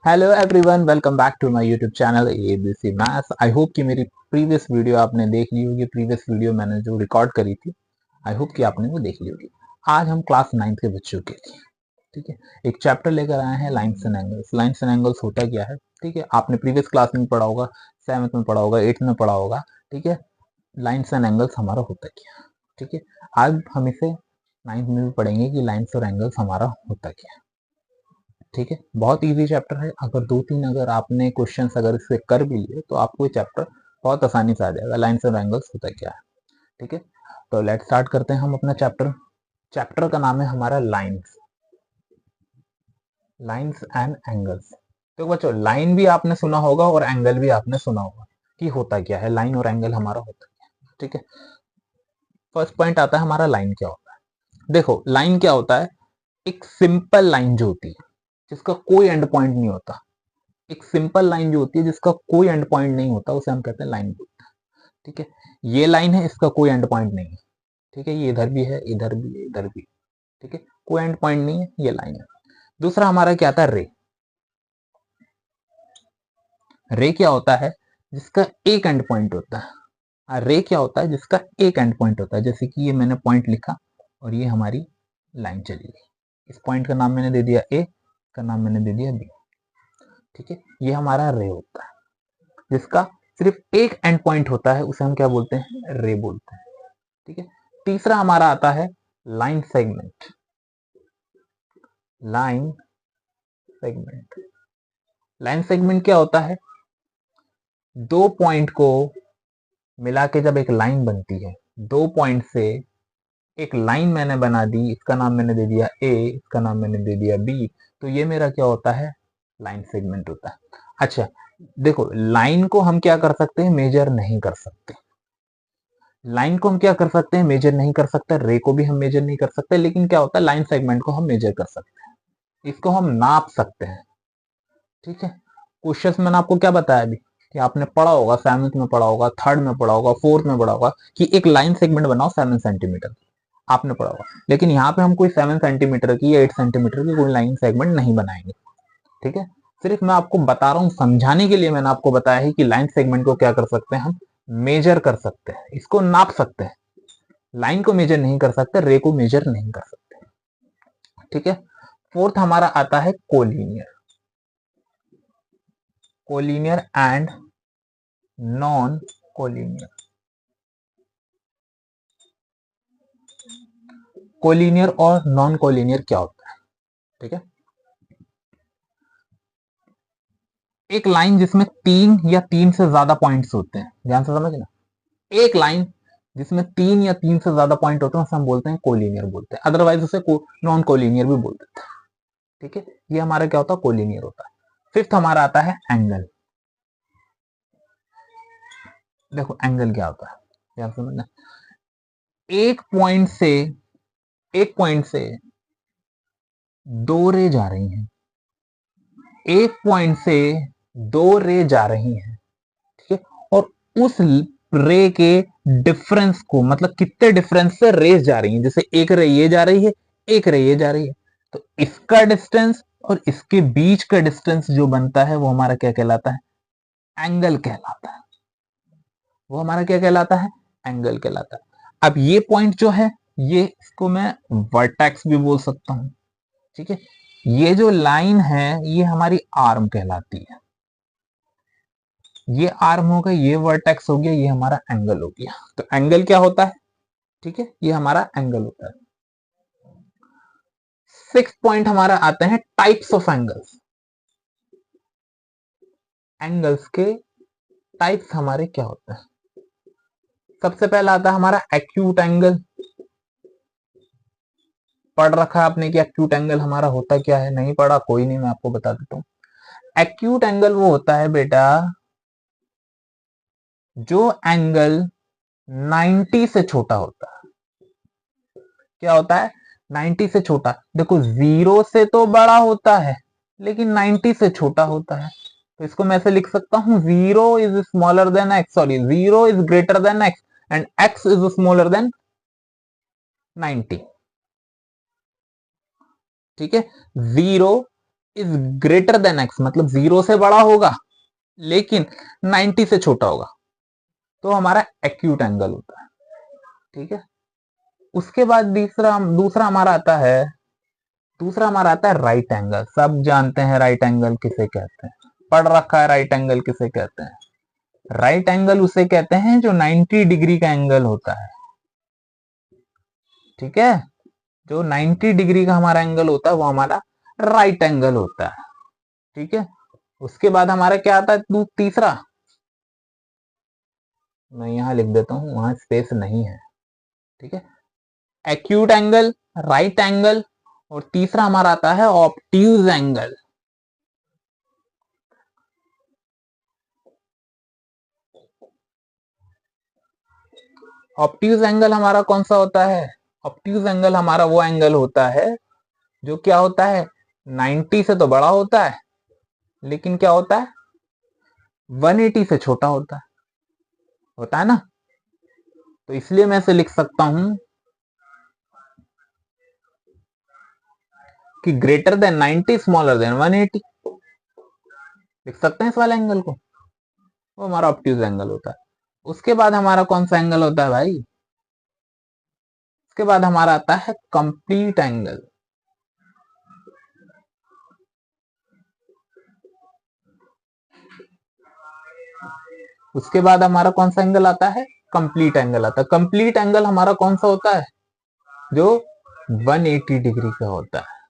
Hello everyone, welcome back to my YouTube channel ABC maths. I hope कि मेरी previous video आपने देख ली होगी। प्रीवियस वीडियो मैंने जो रिकॉर्ड करी थी, आई होप कि आपने वो देख ली होगी। आज हम क्लास 9 के बच्चों के लिए, ठीक है, एक चैप्टर लेकर आए हैं, lines and angles. Lines and angles होता क्या है, ठीक है, आपने प्रीवियस क्लास में पढ़ा होगा, 7th में पढ़ा होगा, 8th में पढ़ा होगा, ठीक है। लाइन्स एंड एंगल्स हमारा होता क्या है, ठीक है। आज हम इसे 9th में भी पढ़ेंगे कि लाइन्स और एंगल्स हमारा होता क्या है, ठीक है। बहुत इजी चैप्टर है। अगर दो तीन अगर आपने क्वेश्चंस अगर इससे कर भी लिए तो आपको ये चैप्टर बहुत आसानी से आ जाएगा। लाइन्स और एंगल्स होता क्या है, ठीक है। तो लेट्स स्टार्ट करते हैं हम अपना चैप्टर। चैप्टर का नाम है हमारा लाइन्स, लाइन्स एंड एंगल्स। तो बच्चों, लाइन भी आपने सुना होगा और एंगल भी आपने सुना होगा कि होता क्या है, लाइन और एंगल हमारा होता क्या है, ठीक है। फर्स्ट पॉइंट आता है हमारा, लाइन क्या होता है। देखो, लाइन क्या होता है, एक सिंपल लाइन जो होती है जिसका कोई एंड पॉइंट नहीं होता। एक सिंपल लाइन जो होती है जिसका कोई एंड पॉइंट नहीं होता, उसे हम कहते हैं लाइन बोलते हैं, ठीक है। ये लाइन है, इसका कोई एंड पॉइंट नहीं है, ठीक है। ये इधर भी है, इधर भी है, इधर भी, ठीक है, कोई एंड पॉइंट नहीं है, ये लाइन है। दूसरा हमारा क्या आता है, रे। रे क्या होता है, जिसका एक एंड पॉइंट होता है। रे क्या होता है, जिसका एक एंड पॉइंट होता है। जैसे कि ये मैंने पॉइंट लिखा और ये हमारी लाइन चली गई। इस पॉइंट का नाम मैंने दे दिया ए, का नाम मैंने दे दिया बी, ठीक है। ये हमारा रे होता है, जिसका सिर्फ एक एंड पॉइंट होता है, उसे हम क्या बोलते हैं, रे बोलते हैं, ठीक है। तीसरा हमारा आता है line segment. Line segment, line segment क्या होता है, दो पॉइंट को मिला के जब एक लाइन बनती है, दो पॉइंट से एक लाइन मैंने बना दी, इसका नाम मैंने दे दिया ए, इसका नाम मैंने दे दिया बी, तो ये मेरा क्या होता है, लाइन सेगमेंट होता है। अच्छा, देखो, लाइन को हम क्या कर सकते हैं, मेजर नहीं कर सकते। लाइन को हम क्या कर सकते हैं, मेजर नहीं कर सकते। रे को भी हम मेजर नहीं कर सकते, लेकिन क्या होता है, लाइन सेगमेंट को हम मेजर कर सकते हैं, इसको हम नाप सकते हैं, ठीक है। क्वेश्चंस मैंने आपको क्या बताया अभी, कि आपने पढ़ा होगा, 7th में पढ़ा होगा, 3rd में पढ़ा होगा, 4th में पढ़ा होगा कि एक लाइन सेगमेंट बनाओ 7 सेंटीमीटर, आपने पढ़ा होगा। लेकिन यहाँ पे हम कोई 7 सेंटीमीटर की या 8 सेंटीमीटर की कोई लाइन सेगमेंट नहीं बनाएंगे, ठीक है। सिर्फ मैं आपको बता रहा हूँ, समझाने के लिए मैंने आपको बताया है कि लाइन सेगमेंट को क्या कर सकते हैं, हम मेजर कर सकते हैं, इसको नाप सकते हैं। लाइन को मेजर नहीं कर सकते, रे को मेजर नहीं कर सकते, ठीक है। फोर्थ हमारा आता है collinear. Collinear and non collinear. Collinear और नॉन कोलिनियर क्या होता है, ठीक है। एक लाइन जिसमें तीन या तीन से ज्यादा पॉइंट्स होते हैं, ध्यान से समझना। एक लाइन जिसमें तीन या तीन से ज्यादा पॉइंट होते हैं उसे हम बोलते हैं कोलिनियर बोलते हैं, अदरवाइज उसे नॉन कोलिनियर भी बोल देते हैं, ठीक है। ये हमारा क्या होता है, कोलिनियर होता है। फिफ्थ हमारा आता है एंगल। देखो, एंगल क्या होता है, ध्यान से समझना। एक पॉइंट से, एक पॉइंट से दो रे जा रही हैं, एक पॉइंट से दो रे जा रही हैं, ठीक है। और उस रे के डिफरेंस को, मतलब कितने डिफरेंस से रेस जा रही है, जैसे एक रे ये जा रही है, एक रे ये जा रही है, तो इसका डिस्टेंस और इसके बीच का डिस्टेंस जो बनता है वो हमारा क्या कहलाता है, एंगल कहलाता है। वो हमारा क्या कहलाता है, एंगल कहलाता है। अब ये पॉइंट जो है, ये इसको मैं वर्टेक्स भी बोल सकता हूं, ठीक है। ये जो लाइन है ये हमारी आर्म कहलाती है। ये आर्म हो गया, ये वर्टेक्स हो गया, ये हमारा एंगल हो गया। तो एंगल क्या होता है, ठीक है, ये हमारा एंगल होता है। सिक्स पॉइंट हमारा आते हैं टाइप्स ऑफ एंगल्स। एंगल्स के टाइप्स हमारे क्या होते हैं। सबसे पहला आता है हमारा एक्यूट एंगल। पढ़ रखा है आपने कि एक्यूट एंगल हमारा होता क्या है, नहीं पढ़ा कोई नहीं, मैं आपको बता देता हूं। एक्यूट एंगल वो होता है बेटा, जो एंगल 90 से छोटा होता है। क्या होता है, 90 से छोटा। देखो, जीरो से तो बड़ा होता है लेकिन 90 से छोटा होता है। तो इसको मैं ऐसे लिख सकता हूं, zero is smaller than x, sorry, zero is greater than x and x is smaller than 90, ठीक है। Zero is greater than x, मतलब 0 से बड़ा होगा लेकिन 90 से छोटा होगा, तो हमारा एक्यूट एंगल होता है। ठीक है, उसके बाद दूसरा हमारा आता है राइट एंगल। सब जानते हैं राइट एंगल किसे कहते हैं, पढ़ रखा है राइट एंगल किसे कहते हैं। राइट एंगल उसे कहते हैं जो 90 डिग्री का एंगल होता है। ठीक है, जो 90 डिग्री का हमारा एंगल होता है वो हमारा राइट एंगल होता है। ठीक है, उसके बाद हमारा क्या आता है तीसरा, मैं यहां लिख देता हूं, वहां स्पेस नहीं है। ठीक है, एक्यूट एंगल, राइट एंगल, और तीसरा हमारा आता है ऑब्ट्यूज एंगल। ऑब्ट्यूज एंगल हमारा कौन सा होता है? ऑब्ट्यूज एंगल हमारा वो एंगल होता है जो क्या होता है, 90 से तो बड़ा होता है लेकिन क्या होता है, 180 से छोटा होता है ना। तो इसलिए मैं इसे लिख सकता हूं कि ग्रेटर देन 90 स्मॉलर देन 180, लिख सकते हैं इस वाले एंगल को, वो हमारा ऑब्ट्यूज एंगल होता है। उसके बाद हमारा कौन सा एंगल होता है भाई? उसके बाद हमारा आता है कंप्लीट एंगल। उसके बाद हमारा कौन सा एंगल आता है? कंप्लीट एंगल आता है। कंप्लीट एंगल हमारा कौन सा होता है? जो 180 डिग्री का होता है,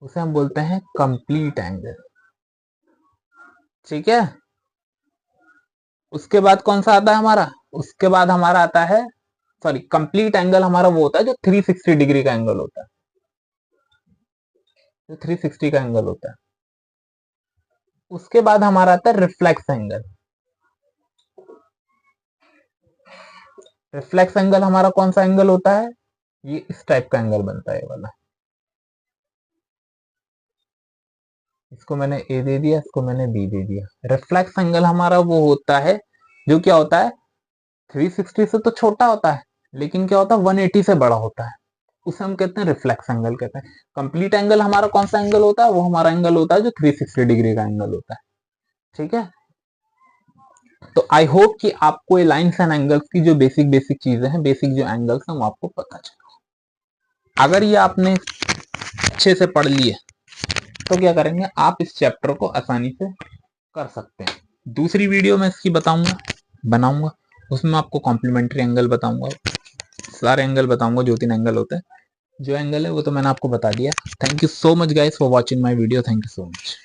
उसे हम बोलते हैं कंप्लीट एंगल। ठीक है, उसके बाद कौन सा आता है हमारा? उसके बाद हमारा आता है, सॉरी, कंप्लीट एंगल हमारा वो होता है जो 360 डिग्री का एंगल होता है, जो 360 का एंगल होता है। उसके बाद हमारा आता है रिफ्लेक्स एंगल। रिफ्लेक्स एंगल हमारा कौन सा एंगल होता है? ये इस टाइप का एंगल बनता है, ये वाला। इसको मैंने ए दे दिया, इसको मैंने बी दे दिया। रिफ्लेक्स एंगल हमारा वो होता है जो क्या होता है, 360 से तो छोटा होता है लेकिन क्या होता है, 180 से बड़ा होता है, उसे हम कहते हैं रिफ्लेक्स एंगल कहते हैं। कंप्लीट एंगल हमारा कौन सा एंगल होता है? वो हमारा एंगल होता है जो 360 डिग्री का एंगल होता है। ठीक है, तो आई होप कि आपको ये लाइन्स एंड एंगल्स की जो बेसिक बेसिक चीजें हैं, बेसिक जो एंगल्स हैं, वो आपको पता चले। अगर ये आपने अच्छे से पढ़ लिए तो क्या करेंगे, आप इस चैप्टर को आसानी से कर सकते हैं। दूसरी वीडियो में इसकी बनाऊंगा, उसमें आपको कॉम्प्लीमेंट्री एंगल बताऊंगा, सारे एंगल बताऊंगा, जो 3 एंगल होते हैं। जो एंगल है वो तो मैंने आपको बता दिया। Thank you so much guys for watching my video. Thank you so much.